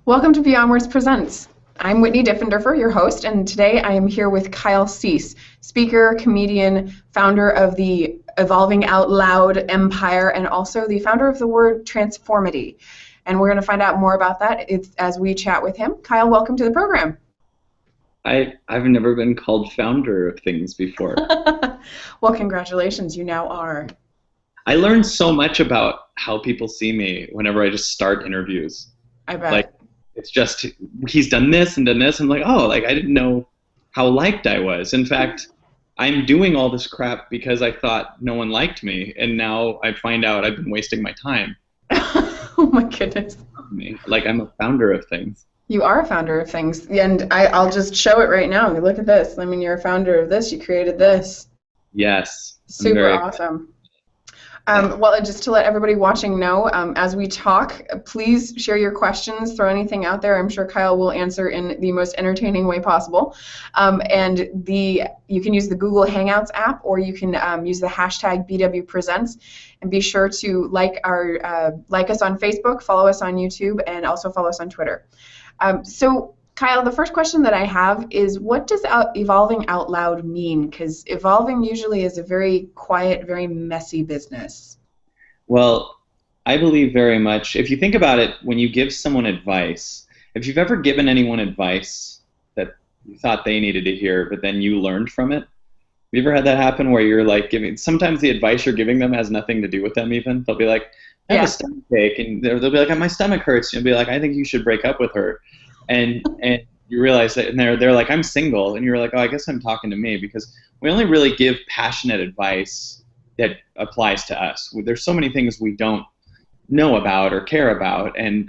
Welcome to Beyond Words Presents. I'm Whitney Diffenderfer, your host, and today I am here with Kyle Cease, speaker, comedian, founder of the Evolving Out Loud empire, and also the founder of the word Transformity. And we're going to find out more about that as we chat with him. Kyle, welcome to the program. I've never been called founder of things before. Well, congratulations, you now are. I learned so much about how people see me whenever I just start interviews. I bet. Like, it's just, he's done this and done this. I'm like, oh, like I didn't know how liked I was. In fact, I'm doing all this crap because I thought no one liked me, and now I find out I've been wasting my time. Oh my goodness. Like, I'm a founder of things. You are a founder of things, and I'll just show it right now. Look at this. I mean, you're a founder of this. You created this. Yes. Super awesome. Well, just to let everybody watching know, as we talk, please share your questions, throw anything out there. I'm sure Kyle will answer in the most entertaining way possible. And you can use the Google Hangouts app, or you can use the hashtag BWPresents, and be sure to like us on Facebook, follow us on YouTube, and also follow us on Twitter. So Kyle, the first question that I have is, what does evolving out loud mean? Because evolving usually is a very quiet, very messy business. Well, I believe very much, if you think about it, when you give someone advice, if you've ever given anyone advice that you thought they needed to hear, but then you learned from it, have you ever had that happen where you're like sometimes the advice you're giving them has nothing to do with them even? They'll be like, I have a stomachache, and they'll be like, my stomach hurts, and you'll be like, I think you should break up with her. And you realize that, and they're like, I'm single, and you're like, oh, I guess I'm talking to me, because we only really give passionate advice that applies to us. There's so many things we don't know about or care about, and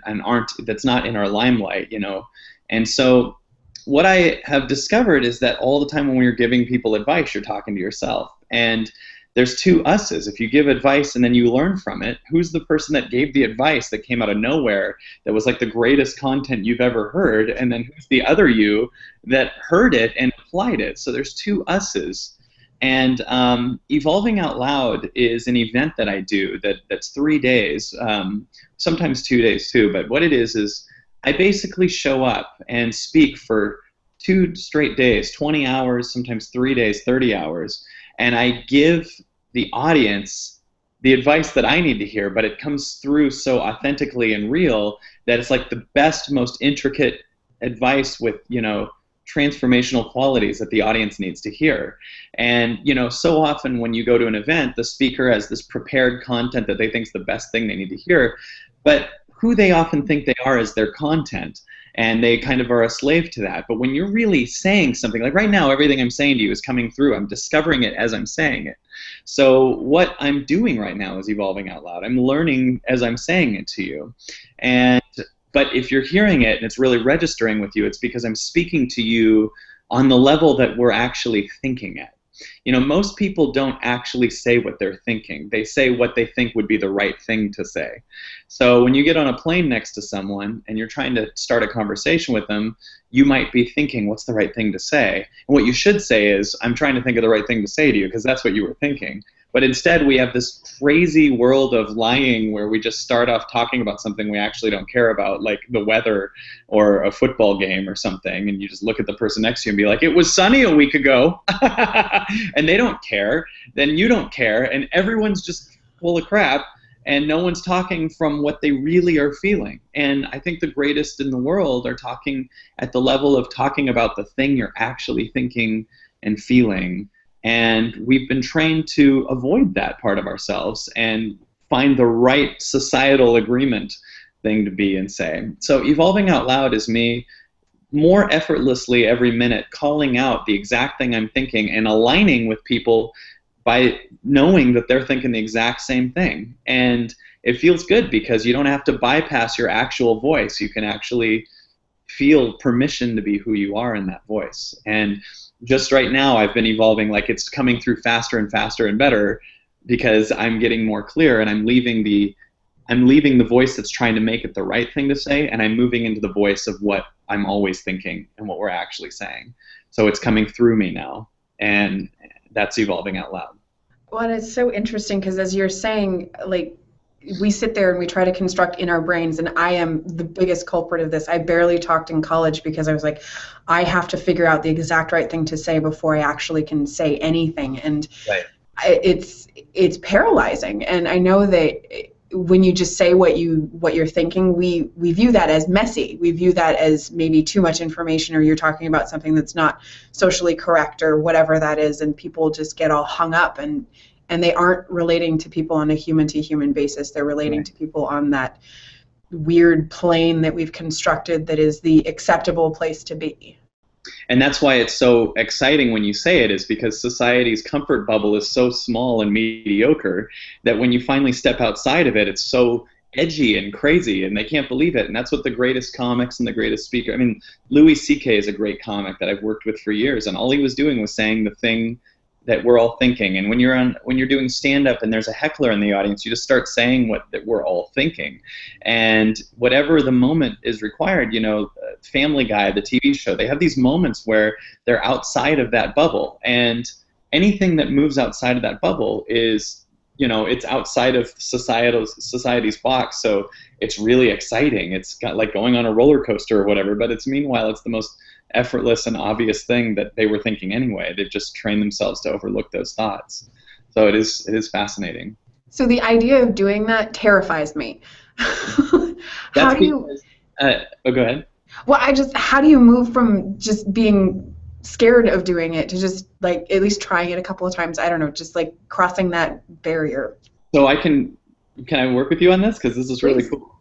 that's not in our limelight, you know. And so what I have discovered is that all the time when you're giving people advice, you're talking to yourself. And there's two us's. If you give advice and then you learn from it, who's the person that gave the advice that came out of nowhere, that was like the greatest content you've ever heard, and then who's the other you that heard it and applied it? So there's two us's. And Evolving Out Loud is an event that I do that's 3 days, sometimes 2 days too, but what it is I basically show up and speak for 2 straight days, 20 hours, sometimes 3 days, 30 hours, and I give the audience the advice that I need to hear, but it comes through so authentically and real that it's like the best, most intricate advice with, you know, transformational qualities that the audience needs to hear. And, you know, so often when you go to an event, the speaker has this prepared content that they think is the best thing they need to hear, but who they often think they are is their content. And they kind of are a slave to that. But when you're really saying something, like right now, everything I'm saying to you is coming through. I'm discovering it as I'm saying it. So what I'm doing right now is evolving out loud. I'm learning as I'm saying it to you. But if you're hearing it and it's really registering with you, it's because I'm speaking to you on the level that we're actually thinking at. You know, most people don't actually say what they're thinking. They say what they think would be the right thing to say. So when you get on a plane next to someone and you're trying to start a conversation with them, you might be thinking, what's the right thing to say? And what you should say is, I'm trying to think of the right thing to say to you, because that's what you were thinking. But instead, we have this crazy world of lying where we just start off talking about something we actually don't care about, like the weather or a football game or something, and you just look at the person next to you and be like, it was sunny a week ago, and they don't care, then you don't care, and everyone's just full of crap, and no one's talking from what they really are feeling. And I think the greatest in the world are talking at the level of talking about the thing you're actually thinking and feeling. And we've been trained to avoid that part of ourselves and find the right societal agreement thing to be and say. So evolving out loud is me more effortlessly every minute calling out the exact thing I'm thinking and aligning with people by knowing that they're thinking the exact same thing. And it feels good because you don't have to bypass your actual voice. You can actually feel permission to be who you are in that voice. And just right now, I've been evolving, like it's coming through faster and faster and better because I'm getting more clear, and I'm leaving the voice that's trying to make it the right thing to say, and I'm moving into the voice of what I'm always thinking and what we're actually saying. So it's coming through me now, and that's evolving out loud. Well, it's so interesting because as you're saying, like, we sit there and we try to construct in our brains, and I am the biggest culprit of this. I barely talked in college because I was like, I have to figure out the exact right thing to say before I actually can say anything. And Right. it's paralyzing. And I know that when you just say what you're thinking, we view that as messy. We view that as maybe too much information, or you're talking about something that's not socially correct or whatever that is, and people just get all hung up, and they aren't relating to people on a human to human basis. They're relating Right. to people on that weird plane that we've constructed that is the acceptable place to be. And that's why it's so exciting when you say it, is because society's comfort bubble is so small and mediocre that when you finally step outside of it, it's so edgy and crazy, and they can't believe it. And that's what the greatest comics and the greatest speaker, I mean, Louis C.K. is a great comic that I've worked with for years, and all he was doing was saying the thing that we're all thinking. And when you're doing stand up and there's a heckler in the audience, you just start saying what that we're all thinking, and whatever the moment is required. Family Guy, the TV show, they have these moments where they're outside of that bubble, and anything that moves outside of that bubble is, it's outside of society's box. So it's really exciting. It's got like going on a roller coaster or whatever, but meanwhile it's the most effortless and obvious thing that they were thinking anyway. They've just trained themselves to overlook those thoughts. So it is fascinating. So the idea of doing that terrifies me. How That's do you? because, go ahead. Well, how do you move from just being scared of doing it to just like at least trying it a couple of times? I don't know, just like crossing that barrier. So can I work with you on this? Because this is really Please. cool.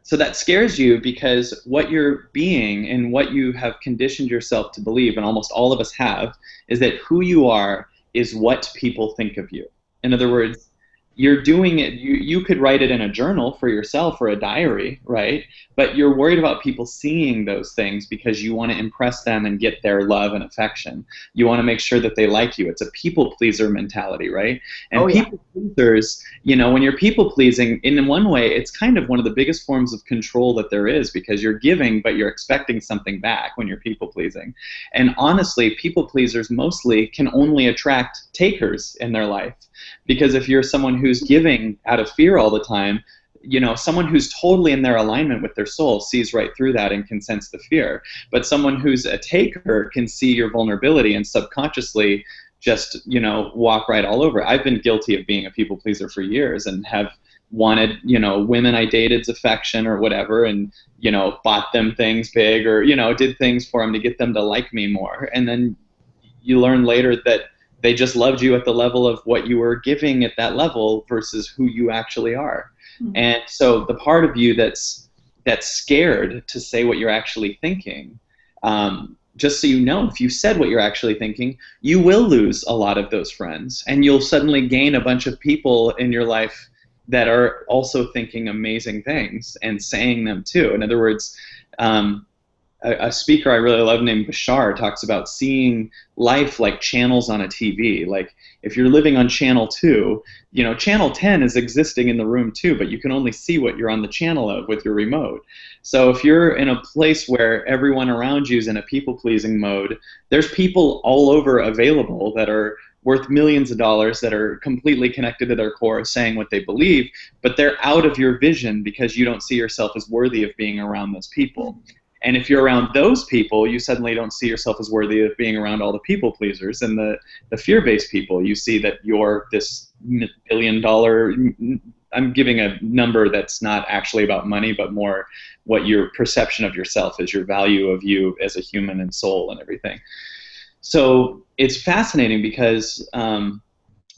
So that scares you because what you're being and what you have conditioned yourself to believe, and almost all of us have, is that who you are is what people think of you. In other words, you're doing it, you could write it in a journal for yourself or a diary, right? But you're worried about people seeing those things because you want to impress them and get their love and affection. You want to make sure that they like you. It's a people pleaser mentality, right? And Oh yeah. people pleasers, when you're people pleasing, in one way, it's kind of one of the biggest forms of control that there is, because you're giving, but you're expecting something back when you're people pleasing. And honestly, people pleasers mostly can only attract takers in their life. Because if you're someone who's giving out of fear all the time, someone who's totally in their alignment with their soul sees right through that and can sense the fear. But someone who's a taker can see your vulnerability and subconsciously just, walk right all over. I've been guilty of being a people pleaser for years and have wanted, women I dated's affection or whatever, and, bought them things big, or, did things for them to get them to like me more. And then you learn later that they just loved you at the level of what you were giving at that level versus who you actually are. Mm-hmm. And so the part of you that's scared to say what you're actually thinking, just so you know, if you said what you're actually thinking, you will lose a lot of those friends, and you'll suddenly gain a bunch of people in your life that are also thinking amazing things and saying them too. In other words, a speaker I really love named Bashar talks about seeing life like channels on a TV. Like if you're living on channel 2, channel 10 is existing in the room too, but you can only see what you're on the channel of with your remote. So if you're in a place where everyone around you is in a people-pleasing mode, there's people all over available that are worth millions of dollars, that are completely connected to their core, saying what they believe, but they're out of your vision because you don't see yourself as worthy of being around those people. And if you're around those people, you suddenly don't see yourself as worthy of being around all the people pleasers and the fear-based people. You see that you're this $1 billion, I'm giving a number that's not actually about money, but more what your perception of yourself is, your value of you as a human and soul and everything. So it's fascinating because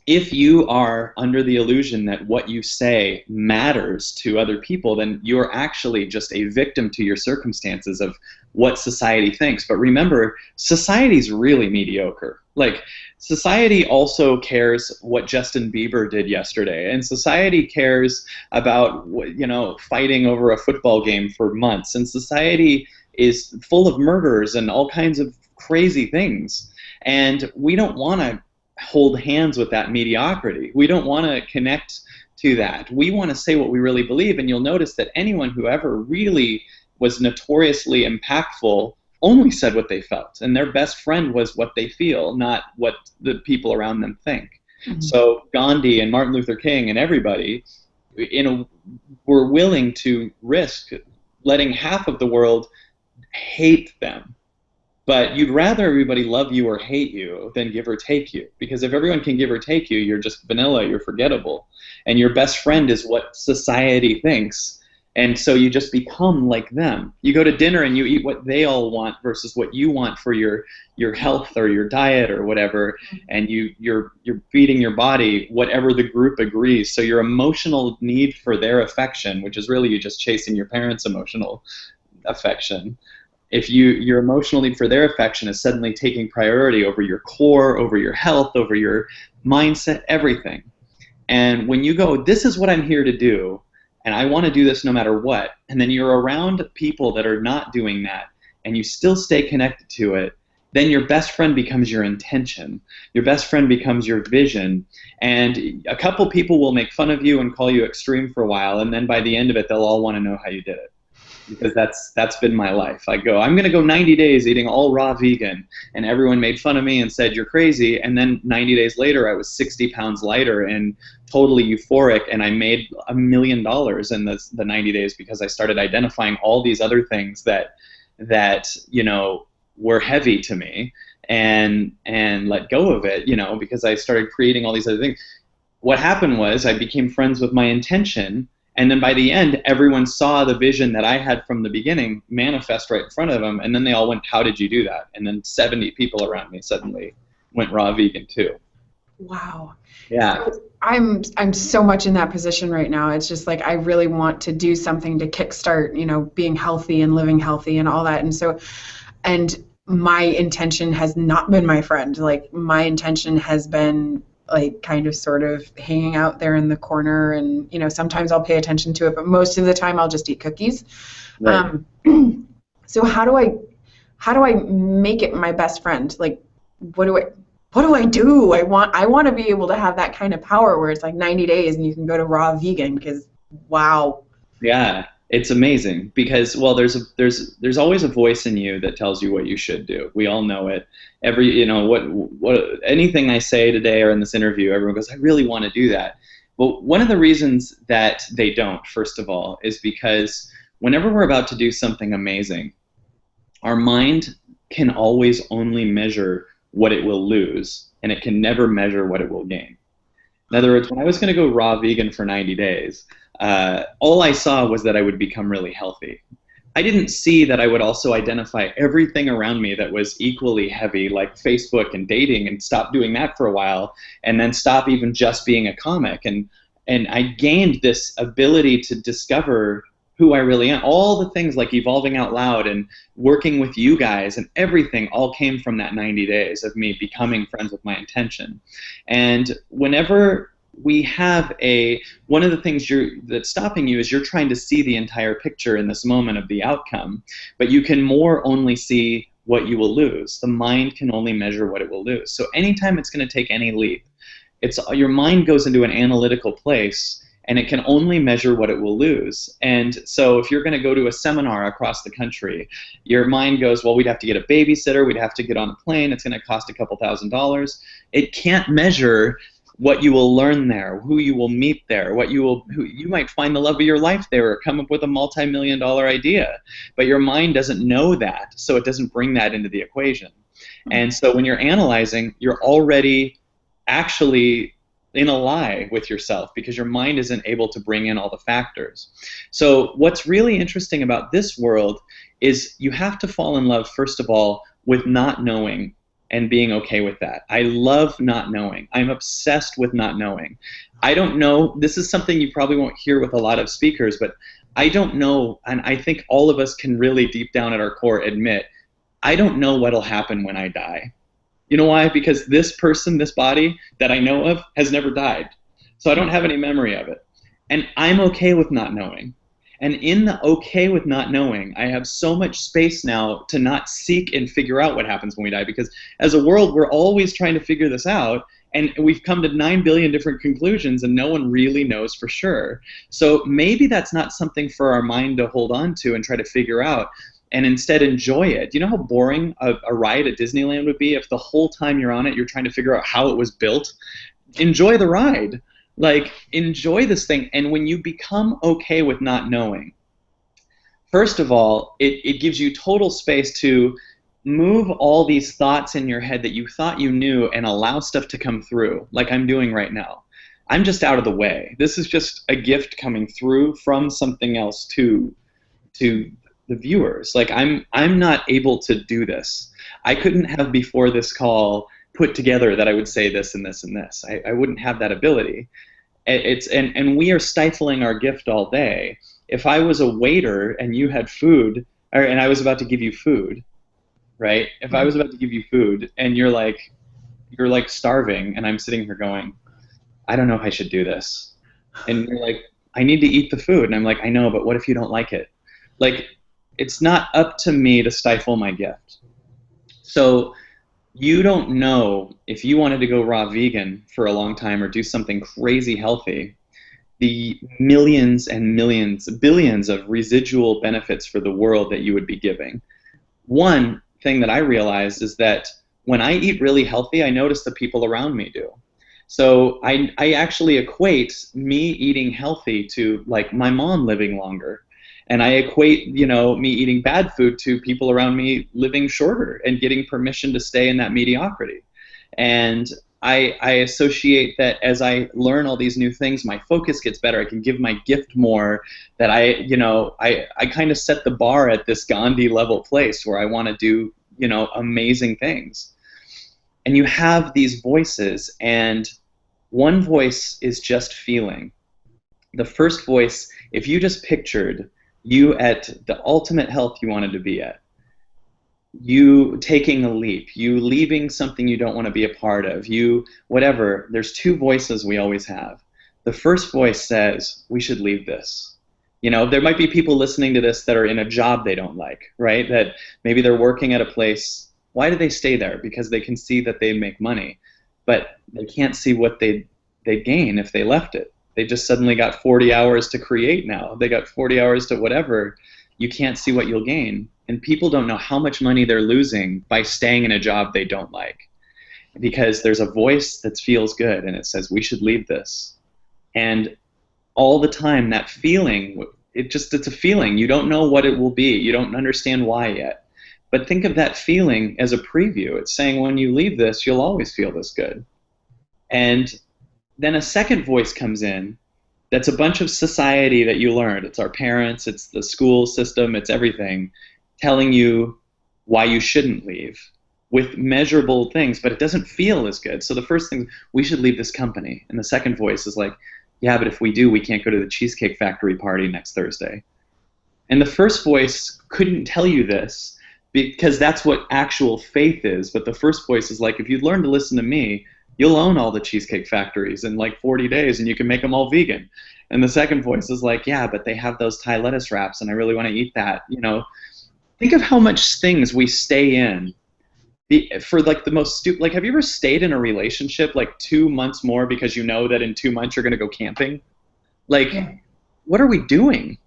if you are under the illusion that what you say matters to other people, then you're actually just a victim to your circumstances of what society thinks. But remember, society's really mediocre. Like, society also cares what Justin Bieber did yesterday, and society cares about, fighting over a football game for months, and society is full of murders and all kinds of crazy things. And we don't want to hold hands with that mediocrity. We don't want to connect to that. We want to say what we really believe, and you'll notice that anyone who ever really was notoriously impactful only said what they felt, and their best friend was what they feel, not what the people around them think. Mm-hmm. So Gandhi and Martin Luther King and everybody, in a, were willing to risk letting half of the world hate them. But you'd rather everybody love you or hate you than give or take you. Because if everyone can give or take you, you're just vanilla, you're forgettable. And your best friend is what society thinks. And so you just become like them. You go to dinner and you eat what they all want versus what you want for your health or your diet or whatever. And you're feeding your body whatever the group agrees. So your emotional need for their affection, which is really you just chasing your parents' emotional affection, if your emotional need for their affection is suddenly taking priority over your core, over your health, over your mindset, everything. And when you go, this is what I'm here to do, and I want to do this no matter what, and then you're around people that are not doing that, and you still stay connected to it, then your best friend becomes your intention. Your best friend becomes your vision. And a couple people will make fun of you and call you extreme for a while, and then by the end of it, they'll all want to know how you did it. Because that's been my life. I'm going to go 90 days eating all raw vegan, and everyone made fun of me and said you're crazy, and then 90 days later I was 60 pounds lighter and totally euphoric, and I made $1 million in the 90 days because I started identifying all these other things that were heavy to me and let go of it, because I started creating all these other things. What happened was I became friends with my intention. And then by the end, everyone saw the vision that I had from the beginning manifest right in front of them, and then they all went, how did you do that? And then 70 people around me suddenly went raw vegan too. Wow. Yeah. So I'm so much in that position right now. It's just like I really want to do something to kickstart, being healthy and living healthy and all that. And my intention has not been my friend. Like my intention has been like kind of sort of hanging out there in the corner, and sometimes I'll pay attention to it, but most of the time I'll just eat cookies. Right. So how do I make it my best friend? Like what do I do? I want to be able to have that kind of power where it's like 90 days and you can go to raw vegan, because wow. Yeah, it's amazing because, well, there's always a voice in you that tells you what you should do. We all know it. What anything I say today or in this interview, everyone goes, I really want to do that. Well, one of the reasons that they don't, first of all, is because whenever we're about to do something amazing, our mind can always only measure what it will lose, and it can never measure what it will gain. In other words, when I was going to go raw vegan for 90 days, all I saw was that I would become really healthy. I didn't see that I would also identify everything around me that was equally heavy, like Facebook and dating, and stop doing that for a while, and then stop even just being a comic. And I gained this ability to discover who I really am. All the things like evolving out loud and working with you guys and everything all came from that 90 days of me becoming friends with my intention. And whenever we have one of the things that's stopping you is you're trying to see the entire picture in this moment of the outcome, but you can more only see what you will lose. The mind can only measure what it will lose. So anytime it's going to take any leap, your mind goes into an analytical place, and it can only measure what it will lose. And so if you're going to go to a seminar across the country, your mind goes, well, we'd have to get a babysitter, we'd have to get on a plane, it's going to cost a couple $1,000s. It can't measure what you will learn there, who you will meet there, who you might find the love of your life there, or come up with a multi-million-dollar idea. But your mind doesn't know that, so it doesn't bring that into the equation. And so when you're analyzing, you're already actually in a lie with yourself because your mind isn't able to bring in all the factors. So what's really interesting about this world is you have to fall in love, first of all, with not knowing and being okay with that. I love not knowing. I'm obsessed with not knowing. I don't know. This is something you probably won't hear with a lot of speakers, but I don't know, and I think all of us can really deep down at our core admit, I don't know what'll happen when I die. You know why? Because this person, this body that I know of has never died. So I don't have any memory of it. And I'm okay with not knowing. And in the okay with not knowing, I have so much space now to not seek and figure out what happens when we die. Because as a world, we're always trying to figure this out. And we've come to 9 billion different conclusions, and no one really knows for sure. So maybe that's not something for our mind to hold on to and try to figure out, and instead enjoy it. You know how boring a ride at Disneyland would be if the whole time you're on it, you're trying to figure out how it was built? Enjoy the ride. Like, enjoy this thing. And when you become okay with not knowing, first of all, it gives you total space to move all these thoughts in your head that you thought you knew and allow stuff to come through, like I'm doing right now. I'm just out of the way. This is just a gift coming through from something else to the viewers. Like I'm not able to do this. I couldn't have before this call put together that I would say this and this and this. I wouldn't have that ability. And we are stifling our gift all day. If I was a waiter and you had food, and I was about to give you food, right? If I was about to give you food and you're like starving, and I'm sitting here going, I don't know if I should do this, and you're like, I need to eat the food, and I'm like, I know, but what if you don't like it? Like, it's not up to me to stifle my gift. So you don't know if you wanted to go raw vegan for a long time or do something crazy healthy, the millions and millions, billions of residual benefits for the world that you would be giving. One thing that I realized is that when I eat really healthy, I notice the people around me do. So I actually equate me eating healthy to like my mom living longer. And I equate, me eating bad food to people around me living shorter and getting permission to stay in that mediocrity. And I associate that as I learn all these new things, my focus gets better. I can give my gift more. That I kind of set the bar at this Gandhi level place where I want to do, amazing things. And you have these voices, and one voice is just feeling. The first voice, if you just pictured you at the ultimate health you wanted to be at, you taking a leap, you leaving something you don't want to be a part of, you whatever, there's two voices we always have. The first voice says, we should leave this. There might be people listening to this that are in a job they don't like, right? That maybe they're working at a place. Why do they stay there? Because they can see that they make money, but they can't see what they'd gain if they left it. They just suddenly got 40 hours to create now. They got 40 hours to whatever. You can't see what you'll gain. And people don't know how much money they're losing by staying in a job they don't like. Because there's a voice that feels good and it says, we should leave this. And all the time, that feeling, it's a feeling. You don't know what it will be. You don't understand why yet. But think of that feeling as a preview. It's saying, when you leave this, you'll always feel this good. And then a second voice comes in that's a bunch of society that you learned. It's our parents, it's the school system, it's everything, telling you why you shouldn't leave with measurable things, but it doesn't feel as good. So the first thing, we should leave this company. And the second voice is like, yeah, but if we do, we can't go to the Cheesecake Factory party next Thursday. And the first voice couldn't tell you this because that's what actual faith is. But the first voice is like, if you learn to listen to me, you'll own all the Cheesecake Factories in like 40 days and you can make them all vegan. And the second voice is like, yeah, but they have those Thai lettuce wraps and I really want to eat that. Think of how much things we stay in for like the most stupid. Like, have you ever stayed in a relationship like 2 months more because you know that in 2 months you're going to go camping? Like, yeah. What are we doing?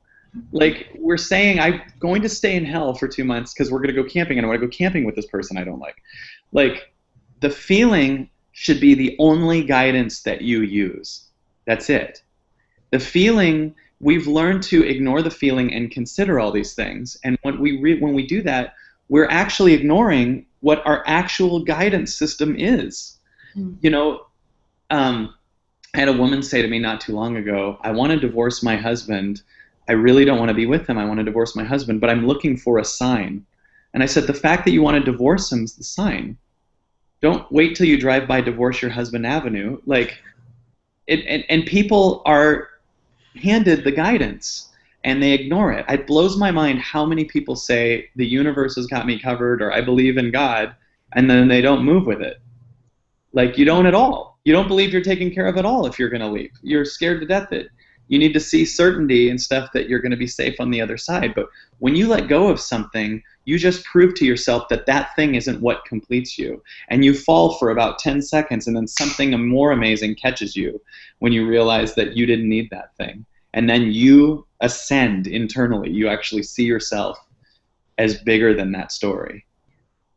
Like, we're saying I'm going to stay in hell for 2 months because we're going to go camping and I want to go camping with this person I don't like. Like, the feeling should be the only guidance that you use. That's it. The feeling, we've learned to ignore the feeling and consider all these things. And when we do that, we're actually ignoring what our actual guidance system is. I had a woman say to me not too long ago, I want to divorce my husband. I really don't want to be with him. I want to divorce my husband, but I'm looking for a sign. And I said, the fact that you want to divorce him is the sign. Don't wait till you drive by Divorce Your Husband Avenue. Like, and people are handed the guidance and they ignore it. It blows my mind how many people say the universe has got me covered or I believe in God, and then they don't move with it. Like, you don't at all. You don't believe you're taken care of at all if you're going to leave. You're scared to death that you need to see certainty and stuff that you're going to be safe on the other side. But when you let go of something, you just prove to yourself that that thing isn't what completes you. And you fall for about 10 seconds, and then something more amazing catches you when you realize that you didn't need that thing. And then you ascend internally. You actually see yourself as bigger than that story.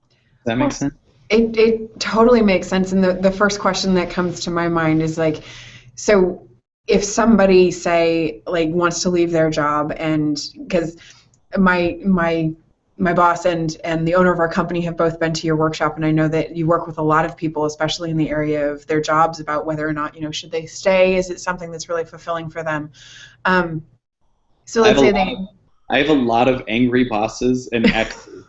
Does that make sense? It totally makes sense. And the first question that comes to my mind is like, so if somebody, say, like, wants to leave their job, and because my boss and the owner of our company have both been to your workshop, and I know that you work with a lot of people, especially in the area of their jobs, about whether or not, should they stay? Is it something that's really fulfilling for them? So I have let's a say lot they. of I have a lot of angry bosses and exes.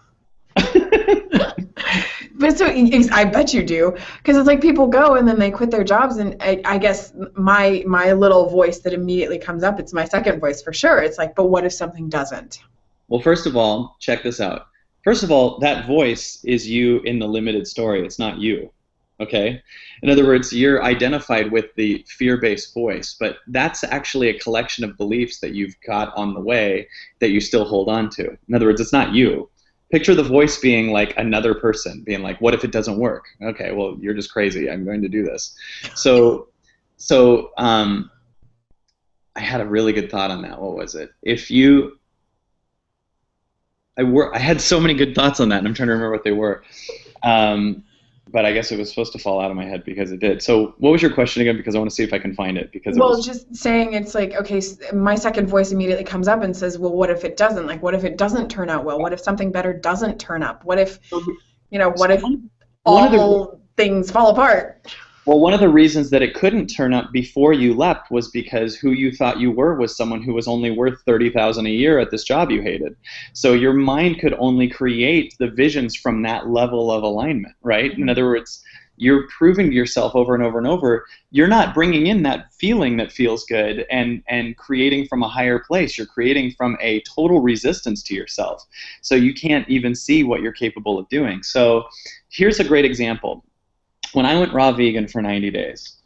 But so I bet you do, because it's like people go and then they quit their jobs, and I guess my little voice that immediately comes up, it's my second voice for sure. It's like, but what if something doesn't? Well, first of all, check this out. First of all, that voice is you in the limited story. It's not you. Okay? In other words, you're identified with the fear-based voice, but that's actually a collection of beliefs that you've got on the way that you still hold on to. In other words, it's not you. Picture the voice being like another person, being like, what if it doesn't work? Okay, well, you're just crazy. I'm going to do this. So, so I had a really good thought on that. What was it? I had so many good thoughts on that, and I'm trying to remember what they were. But I guess it was supposed to fall out of my head because it did. So what was your question again? Because I want to see if I can find it. Because it Well, was just saying, it's like, okay, my second voice immediately comes up and says, well, what if it doesn't? Like, what if it doesn't turn out well? What if something better doesn't turn up? What if, what so if one of the all things fall apart? well, one of the reasons that it couldn't turn up before you left was because who you thought you were was someone who was only worth 30,000 a year at this job you hated. So your mind could only create the visions from that level of alignment, right? In other words, you're proving to yourself over and over and over, you're not bringing in that feeling that feels good and creating from a higher place. You're creating from a total resistance to yourself. So you can't even see what you're capable of doing. So here's a great example. When I went raw vegan for 90 days,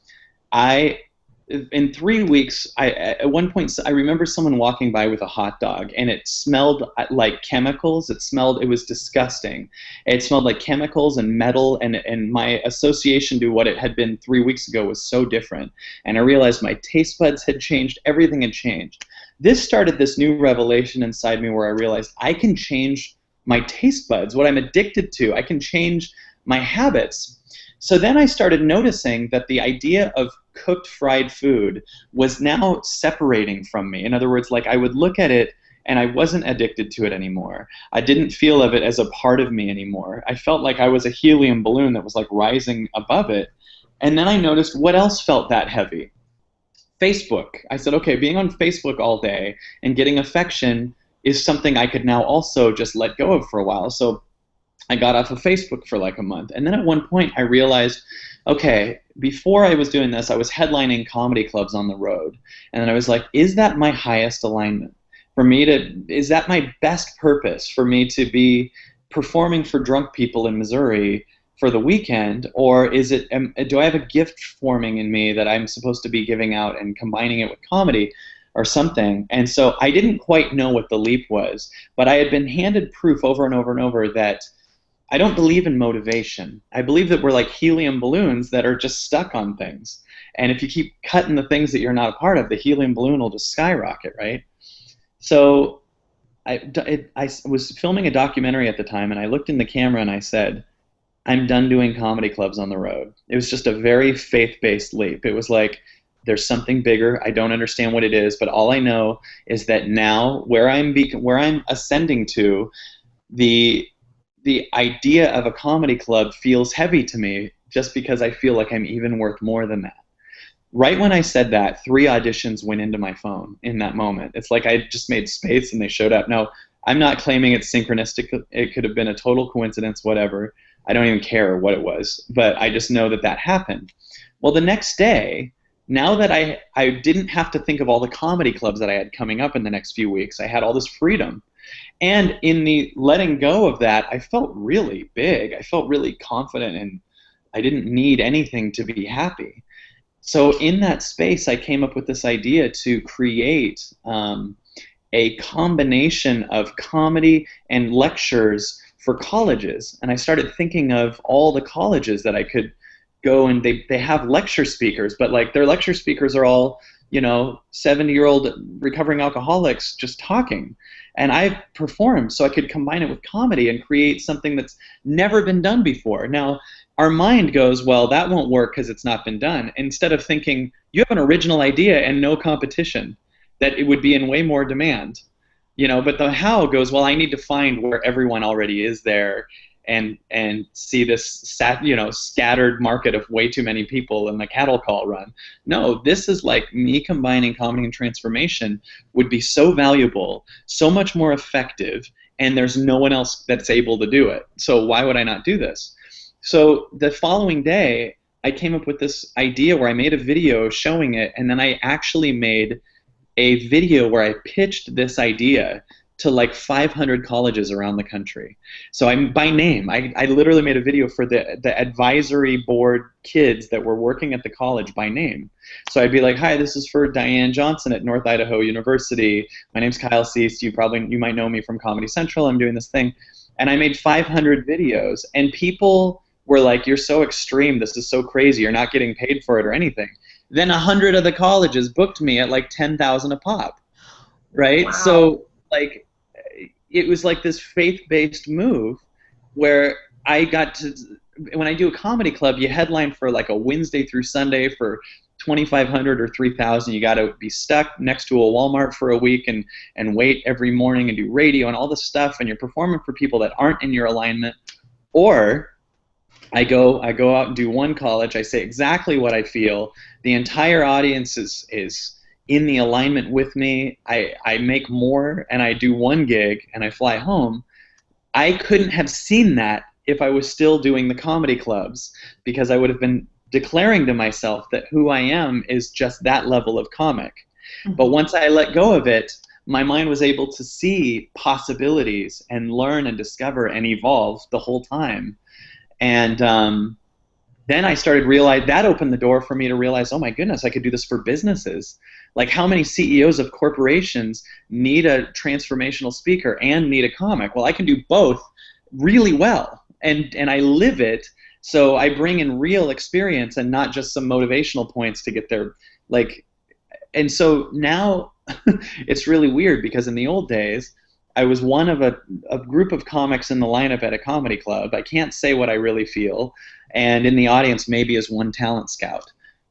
in 3 weeks, at one point, I remember someone walking by with a hot dog, and it smelled like chemicals. It was disgusting. It smelled like chemicals and metal, and my association to what it had been 3 weeks ago was so different. And I realized my taste buds had changed, everything had changed. This started this new revelation inside me where I realized I can change my taste buds, what I'm addicted to. I can change my habits. So then I started noticing that the idea of cooked fried food was now separating from me. In other words, like I would look at it and I wasn't addicted to it anymore. I didn't feel of it as a part of me anymore. I felt like I was a helium balloon that was like rising above it. And then I noticed what else felt that heavy? Facebook. I said, okay, being on Facebook all day and getting affection is something I could now also just let go of for a while. So I got off of Facebook for like a month. And then at one point I realized, okay, before I was doing this, I was headlining comedy clubs on the road. And then I was like, is that my highest alignment? Is that my best purpose for me to be performing for drunk people in Missouri for the weekend? Or do I have a gift forming in me that I'm supposed to be giving out and combining it with comedy? Or something. And so I didn't quite know what the leap was, but I had been handed proof over and over and over that I don't believe in motivation. I believe that we're like helium balloons that are just stuck on things. And if you keep cutting the things that you're not a part of, the helium balloon will just skyrocket, right? So I was filming a documentary at the time, and I looked in the camera and I said, I'm done doing comedy clubs on the road. It was just a very faith-based leap. It was like, there's something bigger. I don't understand what it is, but all I know is that now where I'm ascending to, the idea of a comedy club feels heavy to me just because I feel like I'm even worth more than that. Right when I said that, 3 auditions went into my phone in that moment. It's like I just made space and they showed up. Now, I'm not claiming it's synchronistic. It could have been a total coincidence, whatever. I don't even care what it was, but I just know that that happened. Well, the next day, now that I didn't have to think of all the comedy clubs that I had coming up in the next few weeks, I had all this freedom. And in the letting go of that, I felt really big. I felt really confident, and I didn't need anything to be happy. So in that space, I came up with this idea to create a combination of comedy and lectures for colleges. And I started thinking of all the colleges that I could go, and they have lecture speakers, but like their lecture speakers are all 70-year-old recovering alcoholics just talking. And I performed so I could combine it with comedy and create something that's never been done before. Now, our mind goes, well, that won't work because it's not been done. Instead of thinking, you have an original idea and no competition, that it would be in way more demand. But the how goes, well, I need to find where everyone already is there and see this scattered market of way too many people in the cattle call run. No, this is like me combining comedy and transformation would be so valuable, so much more effective, and there's no one else that's able to do it. So why would I not do this? So the following day, I came up with this idea where I made a video showing it, and then I actually made a video where I pitched this idea to like 500 colleges around the country. So I'm by name. I literally made a video for the advisory board kids that were working at the college by name. So I'd be like, hi, this is for Diane Johnson at North Idaho University. My name's Kyle Cease. You might know me from Comedy Central. I'm doing this thing. And I made 500 videos, and people were like, you're so extreme. This is so crazy. You're not getting paid for it or anything. Then 100 of the colleges booked me at like 10,000 a pop, right? Wow. So like, it was like this faith-based move where I got to, when I do a comedy club, you headline for like a Wednesday through Sunday for 2,500 or 3,000. You got to be stuck next to a Walmart for a week and wait every morning and do radio and all this stuff, and you're performing for people that aren't in your alignment. Or I go out and do one college. I say exactly what I feel. The entire audience is in the alignment with me. I make more, and I do one gig, and I fly home. I couldn't have seen that if I was still doing the comedy clubs, because I would have been declaring to myself that who I am is just that level of comic. Mm-hmm. But once I let go of it, my mind was able to see possibilities and learn and discover and evolve the whole time. And then I started realize that opened the door for me to realize, oh my goodness, I could do this for businesses. Like, how many CEOs of corporations need a transformational speaker and need a comic? Well, I can do both really well, and I live it. So I bring in real experience and not just some motivational points to get there. And so now it's really weird, because in the old days, I was one of a group of comics in the lineup at a comedy club. I can't say what I really feel. And in the audience, maybe as one talent scout.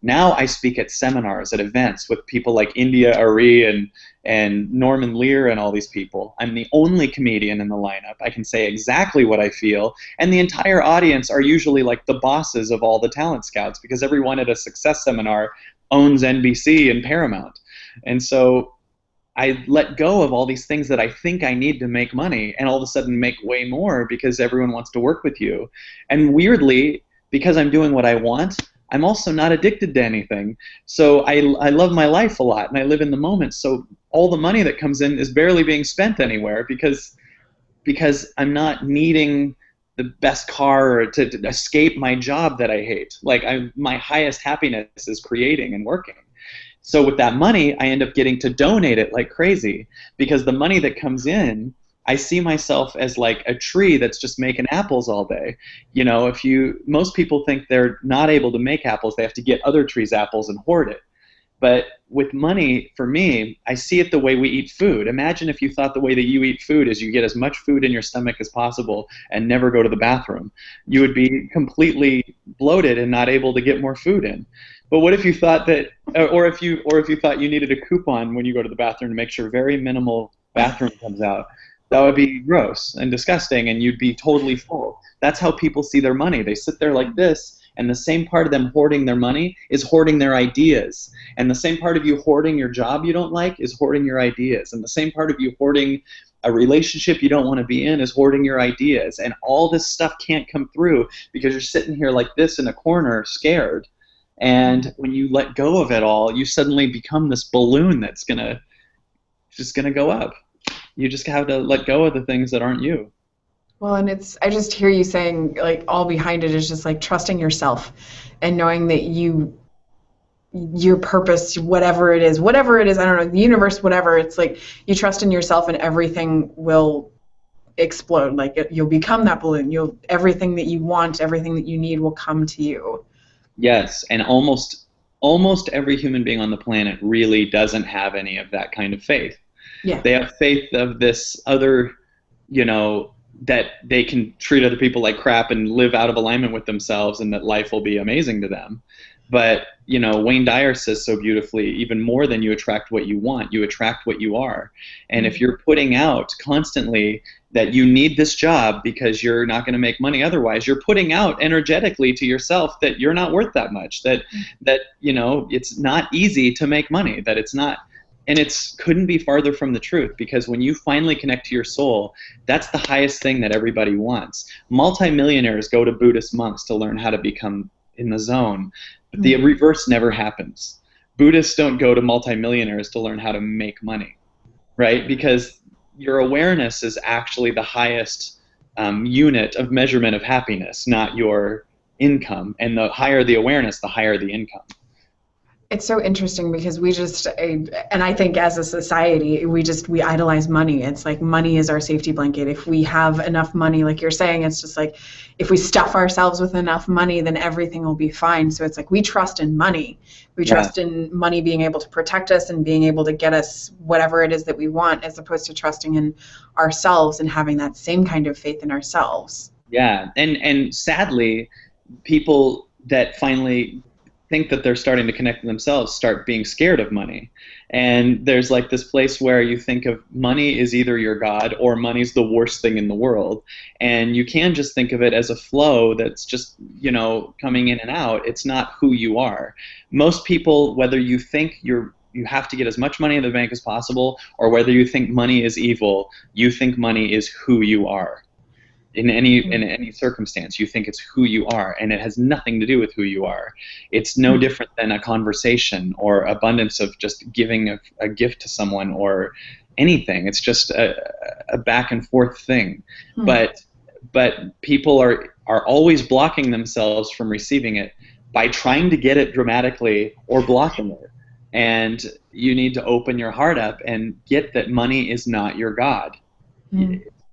Now I speak at seminars, at events with people like India Ari and Norman Lear and all these people. I'm the only comedian in the lineup. I can say exactly what I feel. And the entire audience are usually like the bosses of all the talent scouts, because everyone at a success seminar owns NBC and Paramount. And so I let go of all these things that I think I need to make money, and all of a sudden make way more because everyone wants to work with you. And weirdly, because I'm doing what I want, I'm also not addicted to anything. So I love my life a lot, and I live in the moment. So all the money that comes in is barely being spent anywhere, because I'm not needing the best car or to escape my job that I hate. Like, my highest happiness is creating and working. So with that money, I end up getting to donate it like crazy, because the money that comes in, I see myself as like a tree that's just making apples all day. Most people think they're not able to make apples, they have to get other trees' apples and hoard it. But with money, for me, I see it the way we eat food. Imagine if you thought the way that you eat food is you get as much food in your stomach as possible and never go to the bathroom. You would be completely bloated and not able to get more food in. But what if you thought that, or if you thought you needed a coupon when you go to the bathroom to make sure very minimal bathroom comes out? That would be gross and disgusting, and you'd be totally full. That's how people see their money. They sit there like this, and the same part of them hoarding their money is hoarding their ideas. And the same part of you hoarding your job you don't like is hoarding your ideas. And the same part of you hoarding a relationship you don't want to be in is hoarding your ideas. And all this stuff can't come through because you're sitting here like this in a corner, scared. And when you let go of it all, you suddenly become this balloon that's just gonna go up. You just have to let go of the things that aren't you. Well, and I just hear you saying, like, all behind it is just like trusting yourself and knowing that your purpose, whatever it is, I don't know, the universe, whatever, it's like you trust in yourself and everything will explode. Like, you'll become that balloon. Everything that you want, everything that you need will come to you. Yes, and almost almost every human being on the planet really doesn't have any of that kind of faith. Yeah. They have faith of this other, you know, that they can treat other people like crap and live out of alignment with themselves and that life will be amazing to them. But, you know, Wayne Dyer says so beautifully, even more than you attract what you want, you attract what you are. And if you're putting out constantly that you need this job because you're not going to make money otherwise, you're putting out energetically to yourself that you're not worth that much, that you know, it's not easy to make money, that it's not. And it's couldn't be farther from the truth, because when you finally connect to your soul, that's the highest thing that everybody wants. Multimillionaires go to Buddhist monks to learn how to become in the zone, but the reverse never happens. Buddhists don't go to multimillionaires to learn how to make money, right? Because your awareness is actually the highest unit of measurement of happiness, not your income. And the higher the awareness, the higher the income. It's so interesting because we just, and I think as a society, we idolize money. It's like money is our safety blanket. If we have enough money, like you're saying, it's just like if we stuff ourselves with enough money, then everything will be fine. So it's like we trust in money. We trust in money being able to protect us and being able to get us whatever it is that we want, as opposed to trusting in ourselves and having that same kind of faith in ourselves. Yeah, and sadly, people that finally think that they're starting to connect to themselves start being scared of money. And there's like this place where you think of money is either your God or money's the worst thing in the world. And you can just think of it as a flow that's just, you know, coming in and out. It's not who you are. Most people, whether you think you have to get as much money in the bank as possible, or whether you think money is evil, you think money is who you are. In any circumstance, you think it's who you are, and it has nothing to do with who you are. It's no different than a conversation or abundance of just giving a gift to someone or anything. It's just a back and forth thing. But people are always blocking themselves from receiving it by trying to get it dramatically or blocking it. And you need to open your heart up and get that money is not your God.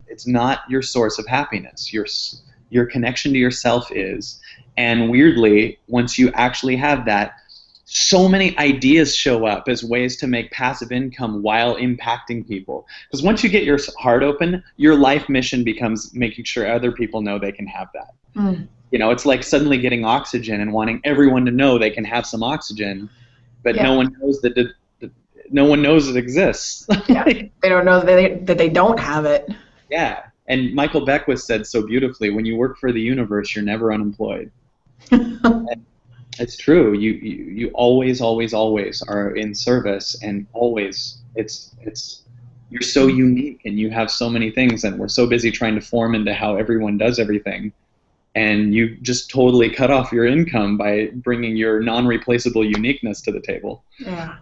It's not your source of happiness. Your connection to yourself is. And weirdly, once you actually have that, so many ideas show up as ways to make passive income while impacting people. Because once you get your heart open, your life mission becomes making sure other people know they can have that. You know, it's like suddenly getting oxygen and wanting everyone to know they can have some oxygen, but no one knows that no one knows it exists. They don't know that they don't have it. Yeah, and Michael Beckwith said so beautifully, when you work for the universe, you're never unemployed. And it's true. You always, always, always are in service, and always you're so unique, and you have so many things, and we're so busy trying to form into how everyone does everything, and you just totally cut off your income by bringing your non-replaceable uniqueness to the table. Yeah.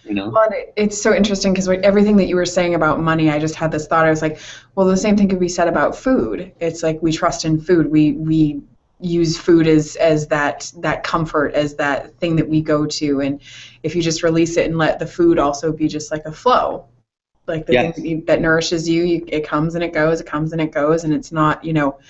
You know? Well, it's so interesting because everything that you were saying about money, I just had this thought. I was like, well, the same thing could be said about food. It's like we trust in food. We use food as that comfort, as that thing that we go to. And if you just release it and let the food also be just like a flow, like the thing that nourishes you, it comes and it goes, it comes and it goes, and it's not, you know,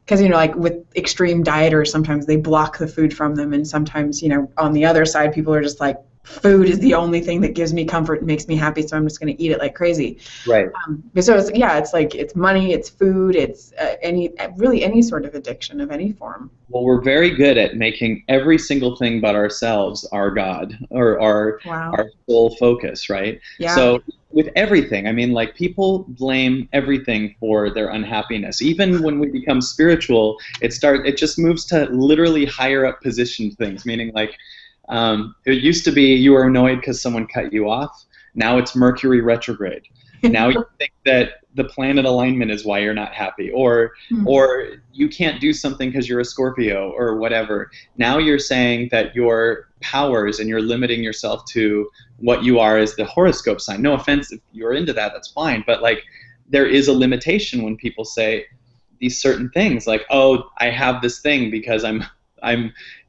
because, you know, like with extreme dieters, sometimes they block the food from them, and sometimes, you know, on the other side, people are just like, food is the only thing that gives me comfort and makes me happy, so I'm just going to eat it like crazy. Right. So it's like it's money, it's food, it's any sort of addiction of any form. Well, we're very good at making every single thing but ourselves our God, or our sole focus, right? Yeah. So with everything, I mean, like, people blame everything for their unhappiness. Even when we become spiritual, it just moves to literally higher up positioned things, meaning like, it used to be you were annoyed because someone cut you off. Now it's Mercury retrograde. Now you think that the planet alignment is why you're not happy, or you can't do something because you're a Scorpio or whatever. Now you're saying that your powers, and you're limiting yourself to what you are as the horoscope sign. No offense if you're into that, that's fine. But like, there is a limitation when people say these certain things, like, oh, I have this thing because I'm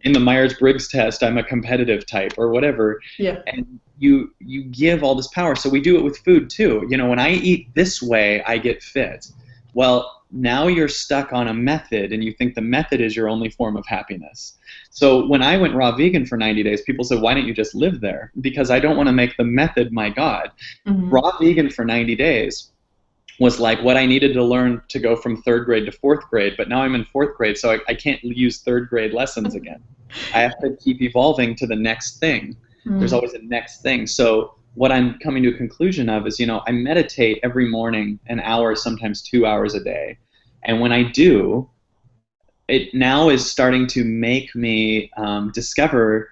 in the Myers-Briggs test, I'm a competitive type, or whatever. Yeah. And you give all this power. So we do it with food too. You know, when I eat this way, I get fit. Well, now you're stuck on a method and you think the method is your only form of happiness. So when I went raw vegan for 90 days, people said, why don't you just live there? Because I don't want to make the method my God. Mm-hmm. Raw vegan for 90 days was like what I needed to learn to go from third grade to fourth grade, but now I'm in fourth grade, so I can't use third grade lessons again. I have to keep evolving to the next thing. There's always a next thing. So what I'm coming to a conclusion of is, I meditate every morning an hour, sometimes 2 hours a day. And when I do, it now is starting to make me discover,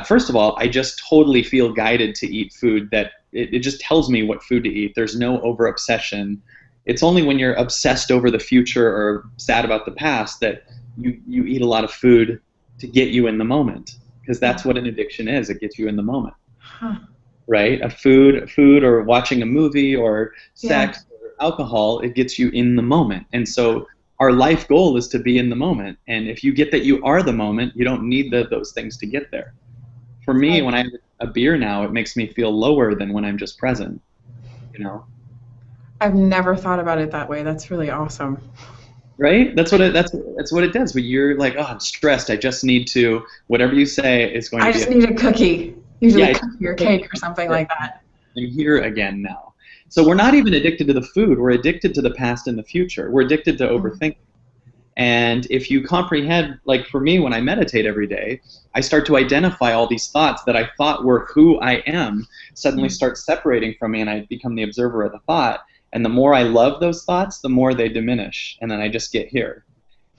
first of all, I just totally feel guided to eat food that it just tells me what food to eat. There's no over-obsession. It's only when you're obsessed over the future or sad about the past that you eat a lot of food to get you in the moment, because that's what an addiction is. It gets you in the moment. Huh. Right? A food or watching a movie or sex or alcohol, it gets you in the moment. And so our life goal is to be in the moment. And if you get that you are the moment, you don't need those things to get there. For me, when I have a beer now, it makes me feel lower than when I'm just present, I've never thought about it that way. That's really awesome. Right? That's what it does. But you're like, oh, I'm stressed. I just need to, whatever you say is going to I be. just need a cookie, usually a cookie or cake or something like that. I'm here again now. So we're not even addicted to the food. We're addicted to the past and the future. We're addicted to overthinking. And if you comprehend, like for me, when I meditate every day, I start to identify all these thoughts that I thought were who I am, suddenly start separating from me, and I become the observer of the thought. And the more I love those thoughts, the more they diminish, and then I just get here.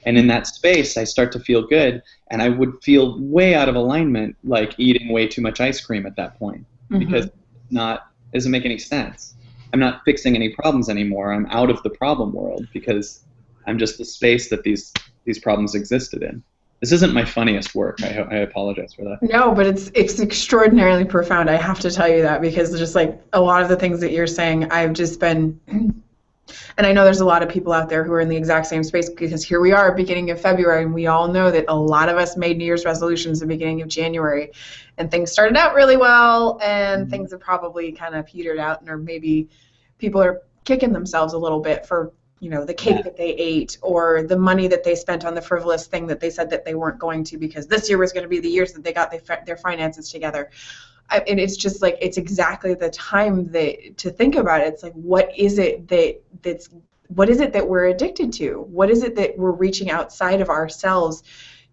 And in that space, I start to feel good, and I would feel way out of alignment, like eating way too much ice cream at that point, because it doesn't make any sense. I'm not fixing any problems anymore. I'm out of the problem world because I'm just the space that these problems existed in. This isn't my funniest work. I apologize for that. No, but it's extraordinarily profound. I have to tell you that, because just like a lot of the things that you're saying, I've just been, and I know there's a lot of people out there who are in the exact same space, because here we are, beginning of February, and we all know that a lot of us made New Year's resolutions at the beginning of January, and things started out really well, and things have probably kind of petered out, or maybe people are kicking themselves a little bit for the cake that they ate, or the money that they spent on the frivolous thing that they said that they weren't going to, because this year was going to be the years that they got their finances together. And it's just like, it's exactly the time to think about it. It's like, what is it that we're addicted to? What is it that we're reaching outside of ourselves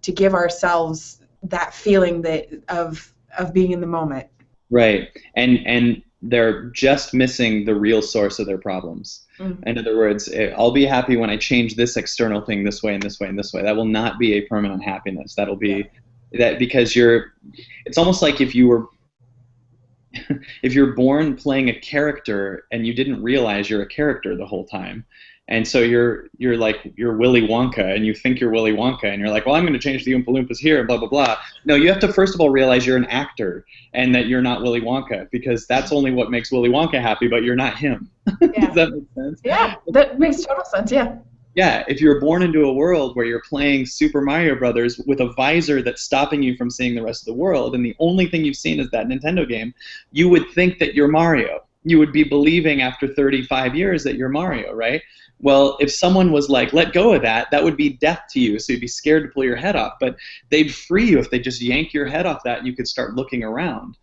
to give ourselves that feeling of being in the moment? Right. And they're just missing the real source of their problems. In other words, I'll be happy when I change this external thing this way and this way and this way. That will not be a permanent happiness. That'll be that, because it's almost like if you're born playing a character and you didn't realize you're a character the whole time. And so you're Willy Wonka, and you think you're Willy Wonka, and you're like, well, I'm going to change the Oompa Loompas here, and blah, blah, blah. No, you have to first of all realize you're an actor and that you're not Willy Wonka, because that's only what makes Willy Wonka happy, but you're not him. Does that make sense? Yeah, that makes total sense, yeah. Yeah, if you're born into a world where you're playing Super Mario Brothers with a visor that's stopping you from seeing the rest of the world, and the only thing you've seen is that Nintendo game, you would think that you're Mario. You would be believing after 35 years that you're Mario, right? Well, if someone was like, let go of that, that would be death to you, so you'd be scared to pull your head off. But they'd free you if they just yank your head off that, and you could start looking around.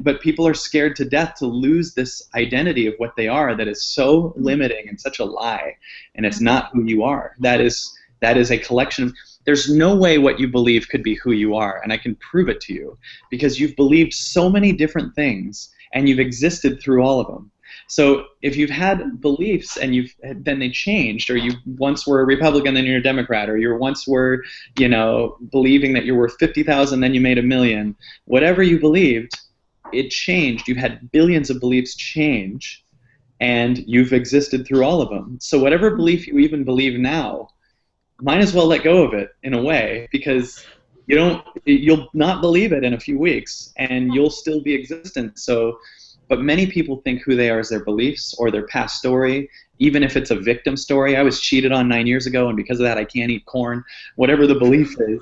But people are scared to death to lose this identity of what they are that is so limiting and such a lie, and it's not who you are. That is a collection of, there's no way what you believe could be who you are, and I can prove it to you, because you've believed so many different things, and you've existed through all of them. So if you've had beliefs and then they changed, or you once were a Republican, then you're a Democrat, or you once were, believing that you're worth 50,000, then you made $1 million, whatever you believed, it changed. You've had billions of beliefs change, and you've existed through all of them. So whatever belief you even believe now, might as well let go of it in a way, because you'll not believe it in a few weeks, and you'll still be existent. So. But many people think who they are is their beliefs or their past story, even if it's a victim story. I was cheated on 9 years ago, and because of that I can't eat corn. Whatever the belief is,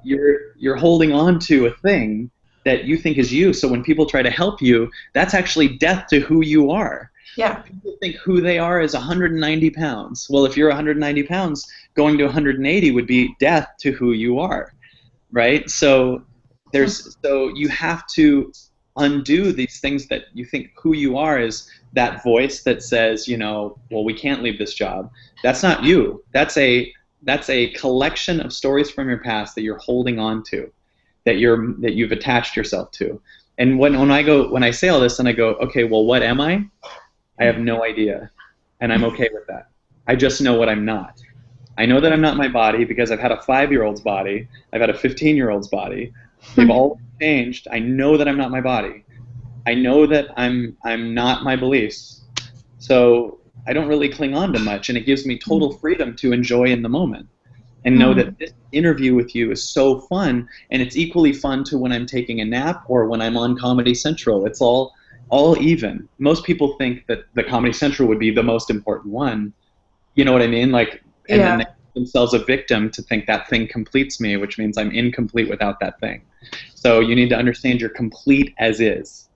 you're holding on to a thing that you think is you. So when people try to help you, that's actually death to who you are. Yeah. People think who they are is 190 pounds. Well, if you're 190 pounds, going to 180 would be death to who you are, right? So you have to undo these things that you think who you are is that voice that says, well, we can't leave this job. That's not you. That's a collection of stories from your past that you're holding on to, that you've attached yourself to. And when I say all this and I go, okay, well, what am I? I have no idea, and I'm okay with that. I just know what I'm not. I know that I'm not my body because I've had a 5-year-old's body. I've had a 15-year-old's body. They've all changed. I know that I'm not my body. I know that I'm not my beliefs. So I don't really cling on to much, and it gives me total freedom to enjoy in the moment and know that this interview with you is so fun, and it's equally fun to when I'm taking a nap or when I'm on Comedy Central. It's all even. Most people think that the Comedy Central would be the most important one. You know what I mean? Like, and then they make themselves a victim to think that thing completes me, which means I'm incomplete without that thing. So you need to understand you're complete as is.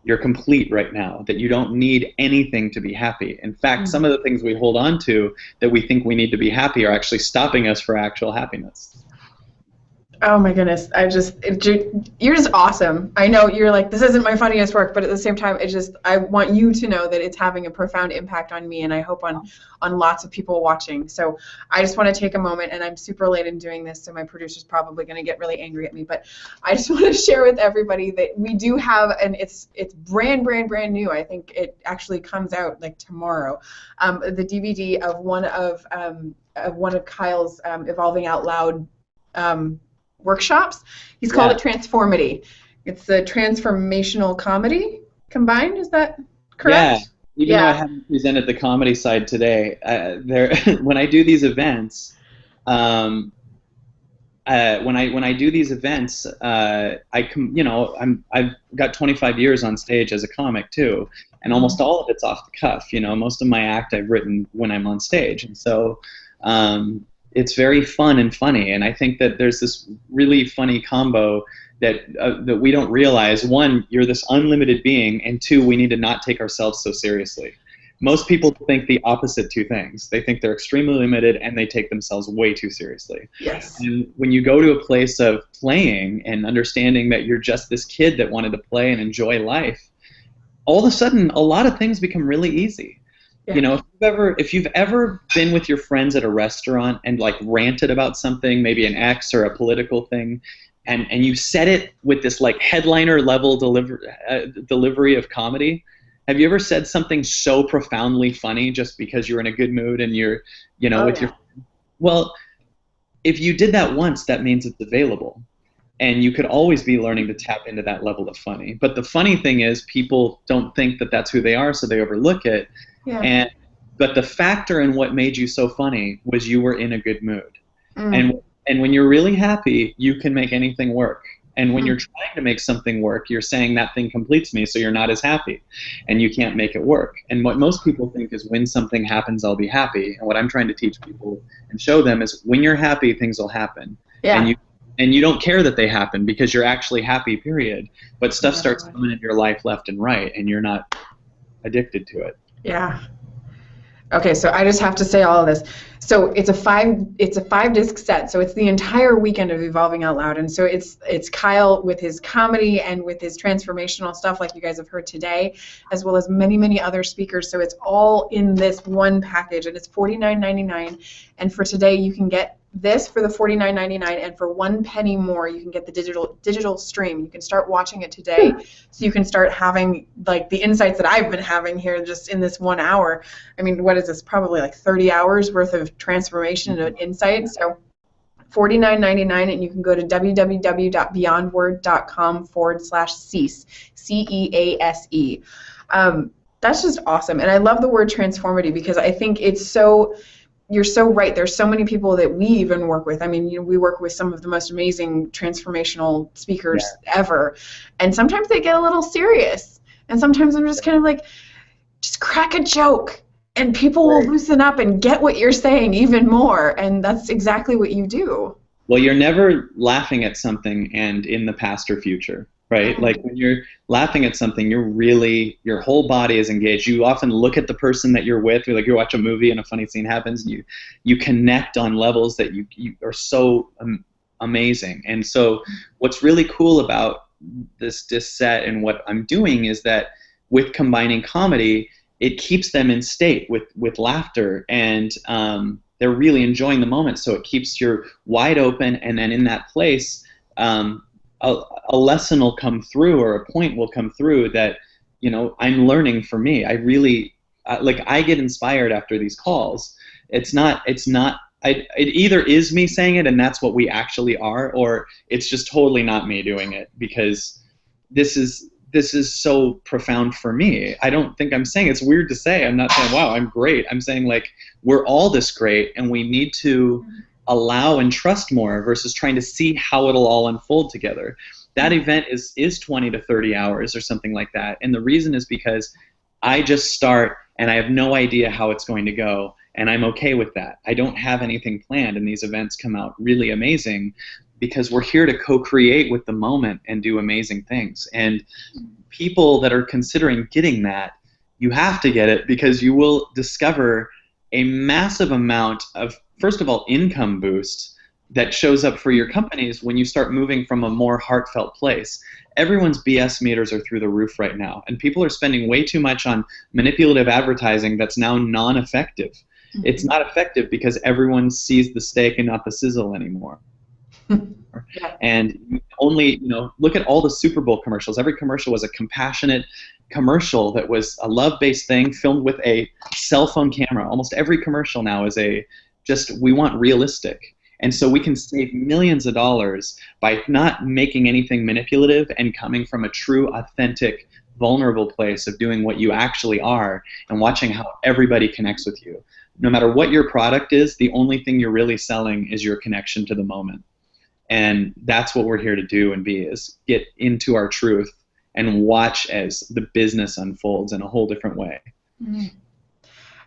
You're complete right now, that you don't need anything to be happy. In fact, some of the things we hold on to that we think we need to be happy are actually stopping us for actual happiness. Oh my goodness, you're just awesome. I know you're like, this isn't my funniest work, but at the same time, I want you to know that it's having a profound impact on me, and I hope on lots of people watching. So I just want to take a moment, and I'm super late in doing this, so my producer's probably going to get really angry at me, but I just want to share with everybody that we do have, and it's brand new. I think it actually comes out like tomorrow. The DVD of one of Kyle's Evolving Out Loud workshops. He's called it Transformity. It's a transformational comedy combined. Is that correct? Yeah. Even though I haven't presented the comedy side today, when I do these events, I've got 25 years on stage as a comic too, and almost all of it's off the cuff. Most of my act I've written when I'm on stage, and so. It's very fun and funny, and I think that there's this really funny combo that we don't realize. One, you're this unlimited being, and two, we need to not take ourselves so seriously. Most people think the opposite two things. They think they're extremely limited, and they take themselves way too seriously. Yes. And when you go to a place of playing and understanding that you're just this kid that wanted to play and enjoy life, all of a sudden, a lot of things become really easy. Yeah. If you've ever been with your friends at a restaurant and like ranted about something, maybe an ex or a political thing, and you said it with this like headliner level delivery of comedy, have you ever said something so profoundly funny just because you're in a good mood and you're, well, if you did that once, that means it's available. And you could always be learning to tap into that level of funny. But the funny thing is people don't think that that's who they are, so they overlook it. Yeah. But the factor in what made you so funny was you were in a good mood. And when you're really happy, you can make anything work. And when you're trying to make something work, you're saying that thing completes me, so you're not as happy. And you can't make it work. And what most people think is when something happens, I'll be happy. And what I'm trying to teach people and show them is when you're happy, things will happen. Yeah. And you don't care that they happen because you're actually happy, period. But stuff starts coming into your life left and right, and you're not addicted to it. Yeah. Okay, so I just have to say all of this. So it's a 5-disc set. So it's the entire weekend of Evolving Out Loud, and so it's Kyle with his comedy and with his transformational stuff, like you guys have heard today, as well as many other speakers. So it's all in this one package, and it's $49.99. And for today, you can get this for the $49.99, and for 1 penny more, you can get the digital stream. You can start watching it today, so you can start having like the insights that I've been having here just in this 1 hour. I mean, what is this? Probably like 30 hours worth of transformation and insight. So $49.99, and you can go to www.beyondword.com/cease, CEASE. That's just awesome, and I love the word transformity because I think it's so. You're so right. There's so many people that we even work with. I mean, we work with some of the most amazing transformational speakers ever. And sometimes they get a little serious. And sometimes I'm just kind of like, just crack a joke. And people will loosen up and get what you're saying even more. And that's exactly what you do. Well, you're never laughing at something and in the past or future. right? Like when you're laughing at something, your whole body is engaged. You often look at the person that you're with, like you watch a movie and a funny scene happens, and you connect on levels that you are so amazing. And so what's really cool about this set and what I'm doing is that with combining comedy, it keeps them in state with laughter, and they're really enjoying the moment. So it keeps you wide open, and then in that place, a lesson will come through, or a point will come through that, I'm learning for me. I really like, I get inspired after these calls. It either is me saying it and that's what we actually are, or it's just totally not me doing it, because this is so profound for me. I don't think I'm saying, it's weird to say, I'm not saying, wow, I'm great. I'm saying, like, we're all this great, and we need to allow and trust more versus trying to see how it'll all unfold together. That event is 20 to 30 hours or something like that. And the reason is because I just start and I have no idea how it's going to go, and I'm okay with that. I don't have anything planned, and these events come out really amazing because we're here to co-create with the moment and do amazing things. And people that are considering getting that, you have to get it, because you will discover a massive amount of, first of all, income boost that shows up for your companies when you start moving from a more heartfelt place. Everyone's BS meters are through the roof right now, and people are spending way too much on manipulative advertising that's now non-effective. Mm-hmm. It's not effective because everyone sees the steak and not the sizzle anymore. Yeah. And only, look at all the Super Bowl commercials. Every commercial was a compassionate commercial that was a love-based thing filmed with a cell phone camera. Almost every commercial now is we want realistic. And so we can save millions of dollars by not making anything manipulative and coming from a true, authentic, vulnerable place of doing what you actually are and watching how everybody connects with you. No matter what your product is, the only thing you're really selling is your connection to the moment. And that's what we're here to do and be, is get into our truth and watch as the business unfolds in a whole different way. Mm-hmm.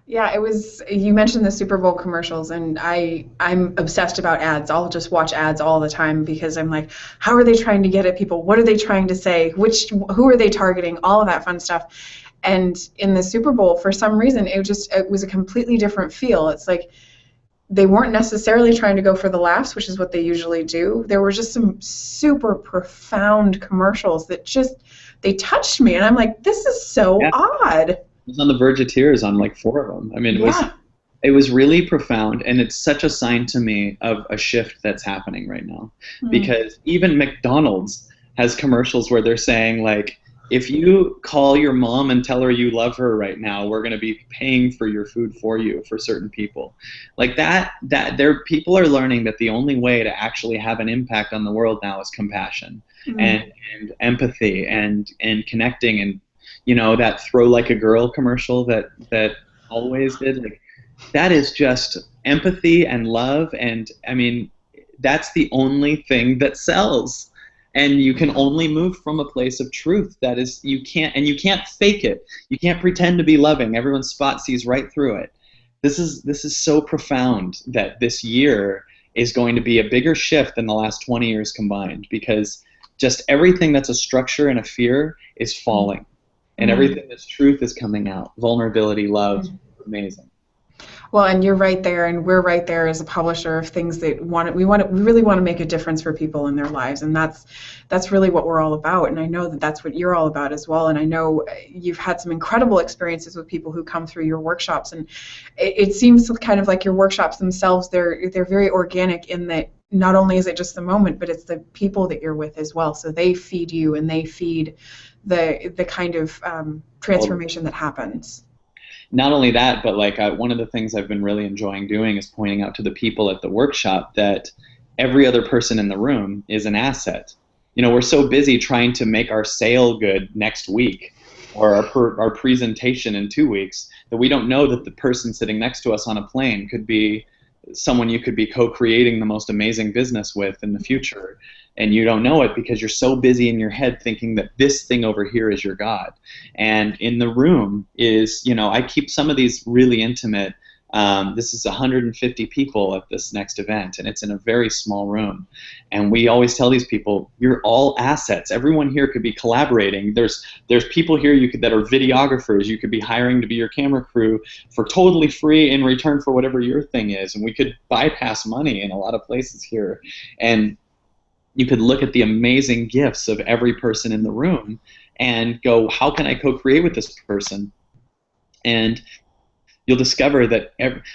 Yeah, you mentioned the Super Bowl commercials, and I'm obsessed about ads. I'll just watch ads all the time because I'm like, how are they trying to get at people? What are they trying to say? Who are they targeting? All of that fun stuff. And in the Super Bowl, for some reason, it was a completely different feel. It's like they weren't necessarily trying to go for the laughs, which is what they usually do. There were just some super profound commercials that they touched me, and I'm like, this is so odd. I was on the verge of tears on like 4 of them. I mean, it was really profound, and it's such a sign to me of a shift that's happening right now. Mm-hmm. Because even McDonald's has commercials where they're saying, like, if you call your mom and tell her you love her right now, we're going to be paying for your food for you for certain people. Like that people are learning that the only way to actually have an impact on the world now is compassion. Mm-hmm. and empathy and connecting, and that Throw Like a Girl commercial that always did, like, that is just empathy and love, and I mean, that's the only thing that sells. And you can only move from a place of truth. That is, you can't fake it. You can't pretend to be loving. Everyone sees right through it. This is so profound that this year is going to be a bigger shift than the last 20 years combined, because just everything that's a structure and a fear is falling. And everything that's truth is coming out. Vulnerability, love, amazing. Well, and you're right there, and we're right there as a publisher of things that we really want to make a difference for people in their lives, and that's really what we're all about. And I know that that's what you're all about as well. And I know you've had some incredible experiences with people who come through your workshops, and it seems kind of like your workshops themselves, they're very organic in that not only is it just the moment, but it's the people that you're with as well. So they feed you, and they feed the kind of transformation that happens. Not only that, but like one of the things I've been really enjoying doing is pointing out to the people at the workshop that every other person in the room is an asset. We're so busy trying to make our sale good next week or our presentation in 2 weeks that we don't know that the person sitting next to us on a plane could be someone you could be co-creating the most amazing business with in the future. And you don't know it because you're so busy in your head thinking that this thing over here is your God. And in the room is, I keep some of these really intimate This is 150 people at this next event, and it's in a very small room. And we always tell these people, you're all assets. Everyone here could be collaborating. There's people here that are videographers. You could be hiring to be your camera crew for totally free in return for whatever your thing is. And we could bypass money in a lot of places here. And you could look at the amazing gifts of every person in the room and go, how can I co-create with this person? And you'll discover that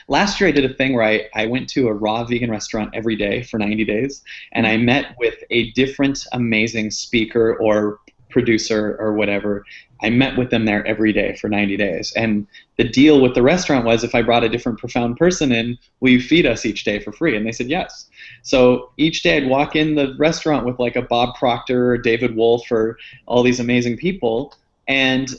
last year I did a thing where I went to a raw vegan restaurant every day for 90 days, and I met with a different amazing speaker or producer or whatever. I met with them there every day for 90 days. And the deal with the restaurant was, if I brought a different profound person in, will you feed us each day for free? And they said yes. So each day I'd walk in the restaurant with like a Bob Proctor or David Wolf or all these amazing people, and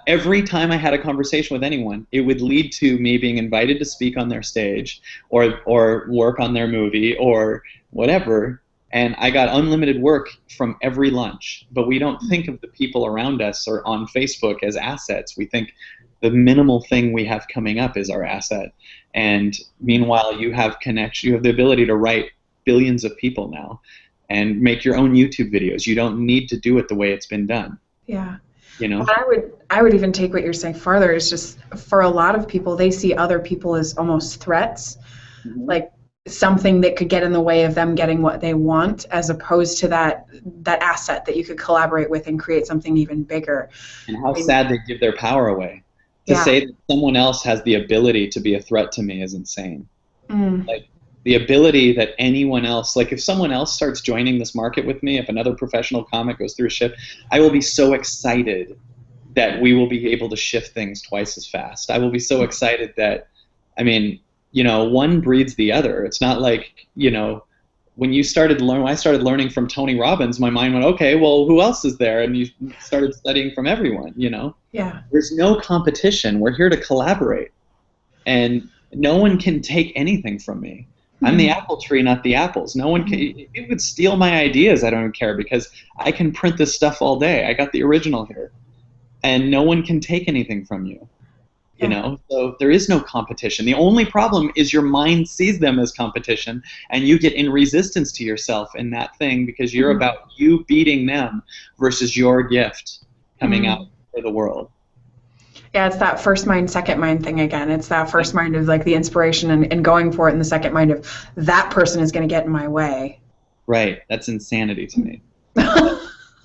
every time I had a conversation with anyone, it would lead to me being invited to speak on their stage or work on their movie or whatever. And I got unlimited work from every lunch. But we don't think of the people around us or on Facebook as assets. We think the minimal thing we have coming up is our asset. And meanwhile, you have connection. You have the ability to write billions of people now and make your own YouTube videos. You don't need to do it the way it's been done. Yeah. You know? I would even take what you're saying farther. It's just, for a lot of people, they see other people as almost threats, like something that could get in the way of them getting what they want, as opposed to that asset that you could collaborate with and create something even bigger. And how sad they give their power away. To say that someone else has the ability to be a threat to me is insane. Like, the ability that anyone else, like if someone else starts joining this market with me, if another professional comic goes through a shift, I will be so excited that we will be able to shift things twice as fast. I will be so excited that, I mean, you know, one breeds the other. It's not like, you know, when I started learning from Tony Robbins, my mind went, okay, well, who else is there? And you started studying from everyone, you know? Yeah. There's no competition. We're here to collaborate. And no one can take anything from me. I'm the apple tree, not the apples. No one can. You could steal my ideas. I don't care, because I can print this stuff all day. I got the original here, and no one can take anything from you. You know, so there is no competition. The only problem is your mind sees them as competition, and you get in resistance to yourself in that thing because you're about you beating them versus your gift coming out for the world. Yeah, it's that first mind, second mind thing again. It's that first mind of like the inspiration and going for it, and the second mind of that person is going to get in my way. Right. That's insanity to me.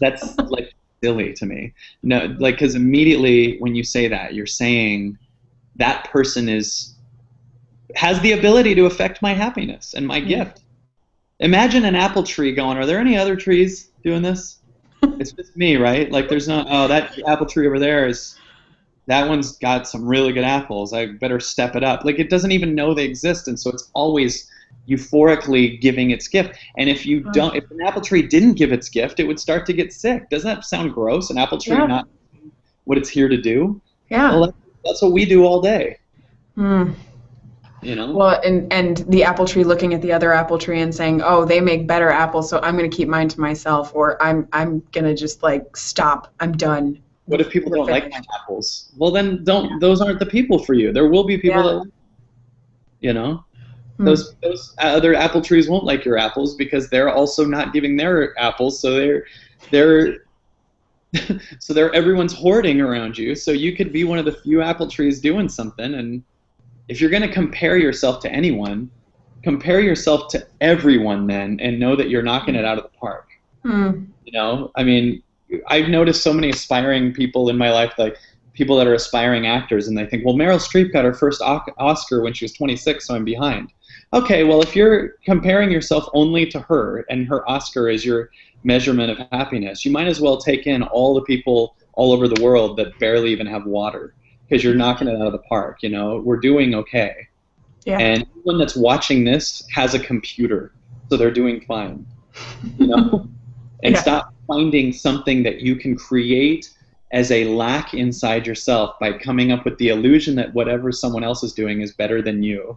That's like silly to me. No, like, because immediately when you say that, you're saying that person has the ability to affect my happiness and my gift. Imagine an apple tree going, are there any other trees doing this? It's just me, right? Like, there's not, oh, that apple tree over there that one's got some really good apples. I better step it up. Like, it doesn't even know they exist, and so it's always euphorically giving its gift. And if you don't, if an apple tree didn't give its gift, it would start to get sick. Doesn't that sound gross? An apple tree not what it's here to do? Yeah. Well, that's what we do all day. You know? Well, and the apple tree looking at the other apple tree and saying, oh, they make better apples, so I'm going to keep mine to myself, or I'm going to just like stop. I'm done. What if people don't like my apples? Well, then those aren't the people for you. There will be people that like them. You know? Those other apple trees won't like your apples because they're also not giving their apples, so they're everyone's hoarding around you. So you could be one of the few apple trees doing something. And if you're going to compare yourself to anyone, compare yourself to everyone then, and know that you're knocking it out of the park. You know, I mean, I've noticed so many aspiring people in my life, like people that are aspiring actors, and they think, well, Meryl Streep got her first Oscar when she was 26, so I'm behind. Okay, well, if you're comparing yourself only to her and her Oscar is your measurement of happiness, you might as well take in all the people all over the world that barely even have water, because you're knocking it out of the park. You know, we're doing okay. Yeah. And everyone that's watching this has a computer, so they're doing fine. You know, and stop finding something that you can create as a lack inside yourself by coming up with the illusion that whatever someone else is doing is better than you,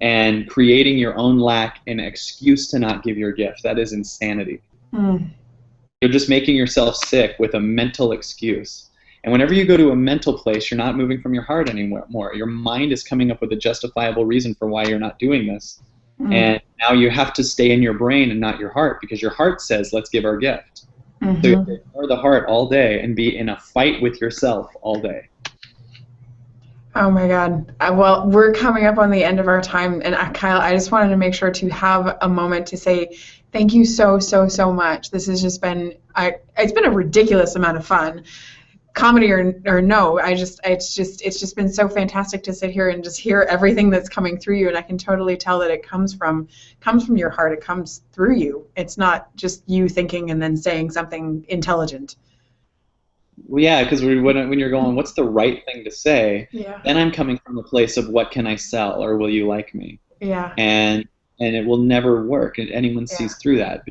and creating your own lack an excuse to not give your gift. That is insanity. You're just making yourself sick with a mental excuse. And whenever you go to a mental place, you're not moving from your heart anymore. Your mind is coming up with a justifiable reason for why you're not doing this. Mm. And now you have to stay in your brain and not your heart, because your heart says, let's give our gift. So you have to Mm-hmm. ignore the heart all day and be in a fight with yourself all day. Oh my God. Well, we're coming up on the end of our time. And Kyle, I just wanted to make sure to have a moment to say thank you so, so, so much. This has just been, it's been a ridiculous amount of fun. Comedy or no, it's just been so fantastic to sit here and just hear everything that's coming through you. And I can totally tell that it comes from your heart. It comes through you. It's not just you thinking and then saying something intelligent. Well, yeah, because when you're going, what's the right thing to say? Yeah. Then I'm coming from a place of, what can I sell, or will you like me? Yeah. And it will never work, and anyone Yeah. sees through that.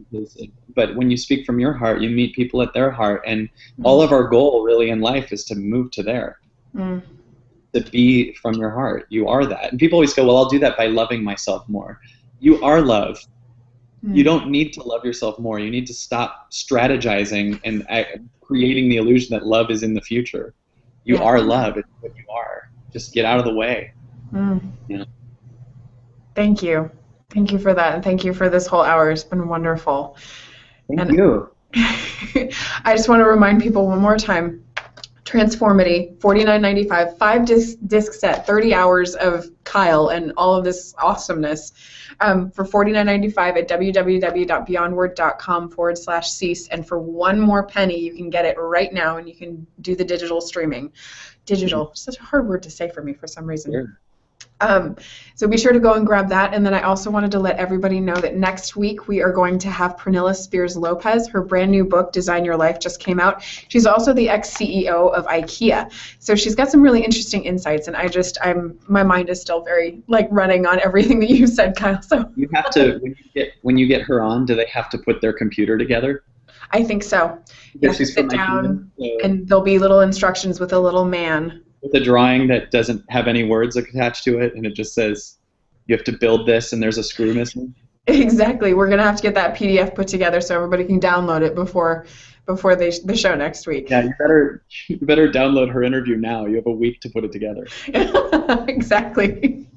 But when you speak from your heart, you meet people at their heart, and all Mm. of our goal really in life is to move to there, Mm. to be from your heart. You are that. And people always go, well, I'll do that by loving myself more. You are love. You Mm. don't need to love yourself more. You need to stop strategizing and creating the illusion that love is in the future. You Yeah. are love. It's what you are. Just get out of the way. Mm. You know. Thank you. Thank you for that. And thank you for this whole hour. It's been wonderful. Thank And you. I just want to remind people one more time. Transformity, $49.95, five disc set, 30 hours of Kyle and all of this awesomeness for $49.95 at www.beyondword.com/cease. And for one more penny, you can get it right now, and you can do the digital streaming. Digital, such a hard word to say for me for some reason. Sure. So be sure to go and grab that. And then I also wanted to let everybody know that next week we are going to have Pernilla Spears Lopez. Her brand new book, Design Your Life, just came out. She's also the ex-CEO of IKEA. So she's got some really interesting insights. And my mind is still very running on everything that you said, Kyle. So You have to, when you get her on, do they have to put their computer together? I think so. You Because have to she's from sit IKEA, down so and there'll be little instructions with a little man. with a drawing that doesn't have any words attached to it, and it just says you have to build this, and there's a screw missing. Exactly. We're gonna have to get that PDF put together so everybody can download it before the show next week. Yeah, you better download her interview now. You have a week to put it together. Exactly.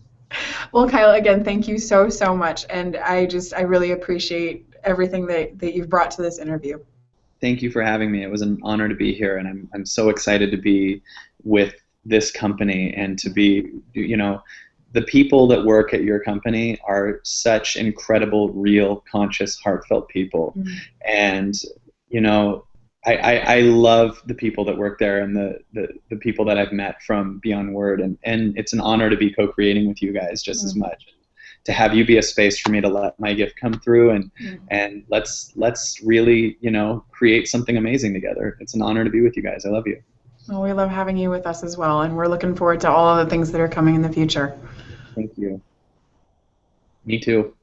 Well, Kyle, again, thank you so, so much. And I really appreciate everything that you've brought to this interview. Thank you for having me. It was an honor to be here, and I'm so excited to be with this company, and to be, the people that work at your company are such incredible, real, conscious, heartfelt people. Mm. And, I love the people that work there, and the people that I've met from Beyond Word, and it's an honor to be co-creating with you guys just as much. To have you be a space for me to let my gift come through, and let's really, create something amazing together. It's an honor to be with you guys. I love you. Well, we love having you with us as well, and we're looking forward to all of the things that are coming in the future. Thank you. Me too.